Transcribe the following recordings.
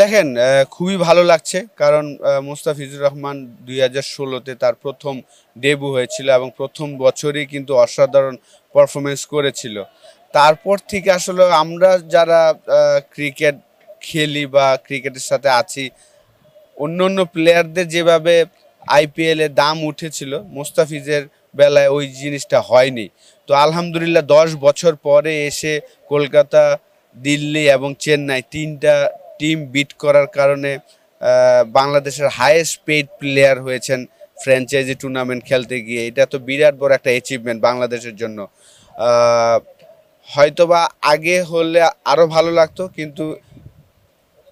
দেখেন খুবই ভালো লাগছে কারণ মুস্তাফিজুর রহমান 2016-তে তার প্রথম ডেবু হয়েছিল এবং প্রথম বছরই কিন্তু অসাধারণ পারফরমেন্স করেছিল। তারপর থেকে আসলে আমরা যারা ক্রিকেট খেলি বা ক্রিকেটের সাথে আছি, অন্য প্লেয়ারদের যেভাবে আইপিএলে দাম উঠেছিল মুস্তাফিজের বেলায় ওই জিনিসটা হয়নি। তো আলহামদুলিল্লাহ 10 বছর পরে এসে কলকাতা, দিল্লি এবং চেন্নাই তিনটা টিম বিট করার কারণে বাংলাদেশের হাইয়েস্ট পেইড প্লেয়ার হয়েছেন ফ্র্যাঞ্চাইজি টুর্নামেন্ট খেলতে গিয়ে। এটা তো বিরাট বড় একটা অ্যাচিভমেন্ট বাংলাদেশের জন্য। হয়তোবা আগে হলে আরও ভালো লাগতো, কিন্তু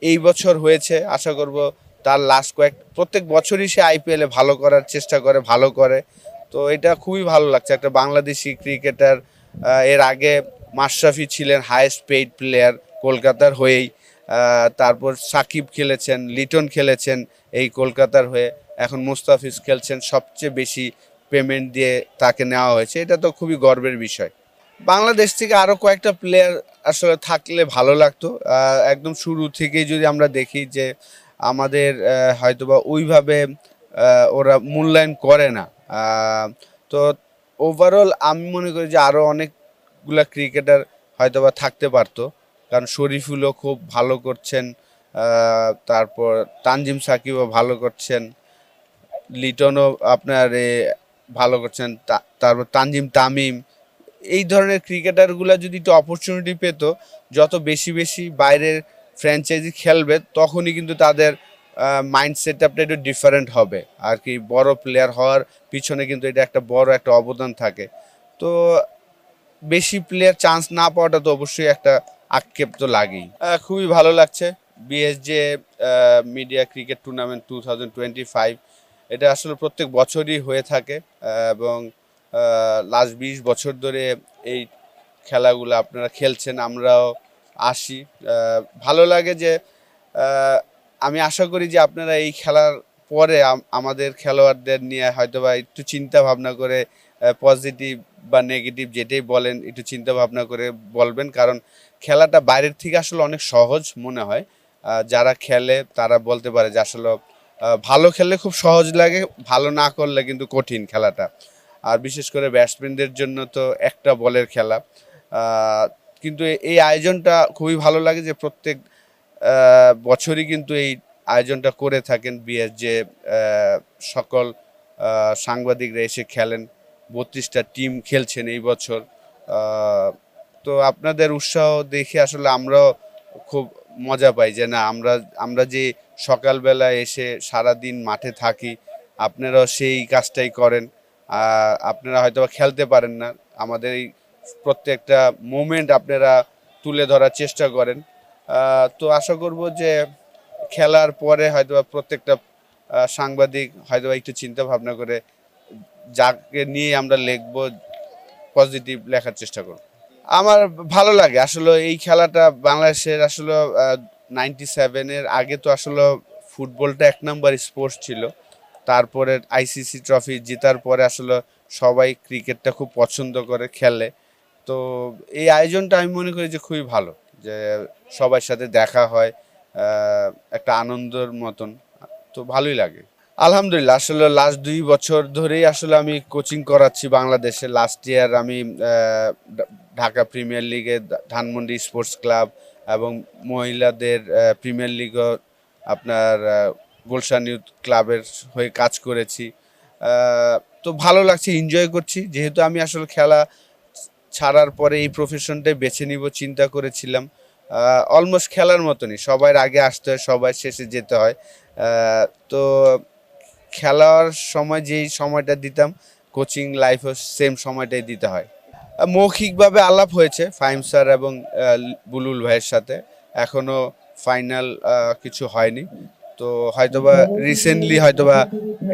এই বছর হয়েছে। আশা করব তার লাস্ট প্রত্যেক বছরই সে আইপিএলে ভালো করার চেষ্টা করে, ভালো করে। তো এটা খুবই ভালো লাগছে একটা বাংলাদেশি ক্রিকেটার। এর আগে মাশরাফি ছিলেন হাইয়েস্ট পেইড প্লেয়ার কলকাতার হয়েই। তারপর সাকিব খেলেছেন, লিটন খেলেছেন এই কলকাতার হয়ে। এখন মুস্তাফিজ খেলছেন, সবচেয়ে বেশি পেমেন্ট দিয়ে তাকে নেওয়া হয়েছে। এটা তো খুবই গর্বের বিষয়। বাংলাদেশ থেকে আরও কয়েকটা প্লেয়ার আসলে থাকলে ভালো লাগতো। একদম শুরু থেকেই যদি আমরা দেখি যে আমাদের হয়তোবা ওইভাবে ওরা মূল্যায়ন করে না। তো ওভারঅল আমি মনে করি যে আরও অনেকগুলা ক্রিকেটার হয়তোবা থাকতে পারতো, কারণ শরীফুলও খুব ভালো করছেন, তারপর তানজিম সাকিবও ভালো করছেন, লিটনও আপনার ভালো করছেন, তারপর তানজিম তামিম। এই ধরনের ক্রিকেটারগুলো যদি একটু অপরচুনিটি পেত, যত বেশি বেশি বাইরের ফ্র্যাঞ্চাইজি খেলবে, তখনই কিন্তু তাদের মাইন্ড সেট আপটা একটু ডিফারেন্ট হবে আর কি। বড় প্লেয়ার হওয়ার পিছনে কিন্তু এটা একটা বড় একটা অবদান থাকে। তো বেশি প্লেয়ার চান্স না পাওয়াটা তো অবশ্যই একটা আক্ষেপ তো লাগেই। খুবই ভালো লাগছে বিএসজে মিডিয়া ক্রিকেট টুর্নামেন্ট 2025। এটা আসলে প্রত্যেক বছরই হয়ে থাকে এবং লাস্ট 20 বছর ধরে এই খেলাগুলো আপনারা খেলছেন, আমরাও আসি। ভালো লাগে যে আমি আশা করি যে আপনারা এই খেলার পরে আমাদের খেলোয়াড়দের নিয়ে হয়তোবা একটু চিন্তা ভাবনা করে পজিটিভ বা নেগেটিভ যেটাই বলেন একটু চিন্তা ভাবনা করে বলবেন, কারণ খেলাটা বাইরের থেকে আসলে অনেক সহজ মনে হয়। যারা খেলে তারা বলতে পারে যে আসলে ভালো খেললে খুব সহজ লাগে, ভালো না করলে কিন্তু কঠিন খেলাটা। আর বিশেষ করে ব্যাটসম্যানদের জন্য তো একটা বলের খেলা। কিন্তু এই আয়োজনটা খুবই ভালো লাগে যে প্রত্যেক বছরই কিন্তু এই আয়োজনটা করে থাকেন বিএসজে। সকল সাংবাদিকরা এসে খেলেন, 32টা টিম খেলছেন এই বছর। তো আপনাদের উৎসাহ দেখে আসলে আমরাও খুব মজা পাই যে না, আমরা যে সকালবেলা এসে সারাদিন মাঠে থাকি, আপনারাও সেই কাজটাই করেন। আপনারা হয়তো খেলতে পারেন না, আমাদের এই প্রত্যেকটা মোমেন্ট আপনারা তুলে ধরার চেষ্টা করেন। তো আশা করব যে খেলার পরে হয়তো প্রত্যেকটা সাংবাদিক হয়তো একটু চিন্তা ভাবনা করে যাকে নিয়ে আমরা লিখবো পজিটিভ লেখার চেষ্টা করব। আমার ভালো লাগে আসলে এই খেলাটা। বাংলাদেশের আসলে 97-এর আগে তো আসলে ফুটবলটা 1 নম্বর স্পোর্টস ছিল। তারপরে আইসিসি ট্রফি জেতার পরে আসলে সবাই ক্রিকেটটা খুব পছন্দ করে খেলে। তো এই আয়োজনটা আমি মনে করি যে খুবই ভালো, যে সবার সাথে দেখা হয়, একটা আনন্দের মতন। তো ভালোই লাগে। আলহামদুলিল্লাহ, আসলে লাস্ট 2 বছর ধরেই আসলে আমি কোচিং করাচ্ছি বাংলাদেশে। লাস্ট ইয়ার আমি ঢাকা প্রিমিয়ার লিগে ধানমন্ডি স্পোর্টস ক্লাব এবং মহিলাদের প্রিমিয়ার লিগও আপনার গুলশান ইউথ ক্লাবের হয়ে কাজ করেছি। তো ভালো লাগছে, এনজয় করছি। যেহেতু আমি আসলে খেলা ছাড়ার পরে এই প্রফেশনটাই বেছে নিব চিন্তা করেছিলাম। অলমোস্ট খেলার মতনই, সবার আগে আসতে হয়, সবার শেষে যেতে হয়। তো খেলার সময় যেই সময়টা দিতাম, কোচিং লাইফও সেম সময়টাই দিতে হয়। মৌখিকভাবে আলাপ হয়েছে ফাহিম স্যার এবং বুলবুল ভাইয়ের সাথে, এখনও ফাইনাল কিছু হয়নি। তো হয়তোবা রিসেন্টলি হয়তোবা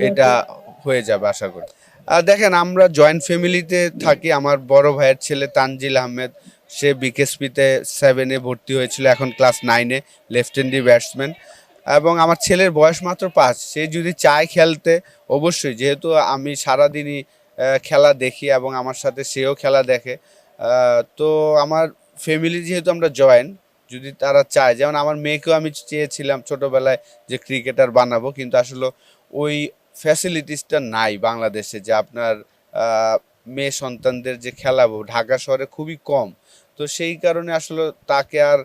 এটা হয়ে যাবে আশা করি। দেখেন, আমরা জয়েন্ট ফ্যামিলিতে থাকি। আমার বড় ভাইয়ের ছেলে তানজিল আহমেদ, সে বিকেএসপিতে 7-এ ভর্তি হয়েছিল, এখন ক্লাস 9-এ, লেফট হ্যান্ডি ব্যাটসম্যান। এবং আমার ছেলের বয়স মাত্র 5। সে যদি চায় খেলতে, অবশ্যই, যেহেতু আমি সারাদিনই খেলা দেখি এবং আমার সাথে সেও খেলা দেখে। তো আমার ফ্যামিলি যেহেতু আমরা যদি তারা চায়, যেমন আমার মেয়েকেও আমি চেয়েছিলাম ছোটবেলায় যে ক্রিকেটার বানাবো, কিন্তু আসলে ওই ফ্যাসিলিটিসটা নাই বাংলাদেশে, যে আপনার মেয়ে সন্তানদের যে খেলাবো ঢাকা শহরে খুবই কম। তো সেই কারণে আসলে তাকে আর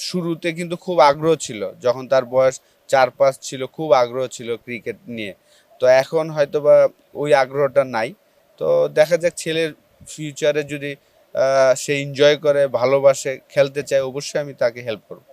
শুরুতে কিন্তু খুব আগ্রহ ছিল, যখন তার বয়স 4-5 ছিল খুব আগ্রহ ছিল ক্রিকেট নিয়ে। তো এখন হয়তোবা ওই আগ্রহটা নাই। তো দেখা যাক ছেলের ফিউচারে যদি সে এনজয় করে, ভালোবাসে, খেলতে চায়, অবশ্যই আমি তাকে হেল্প করব।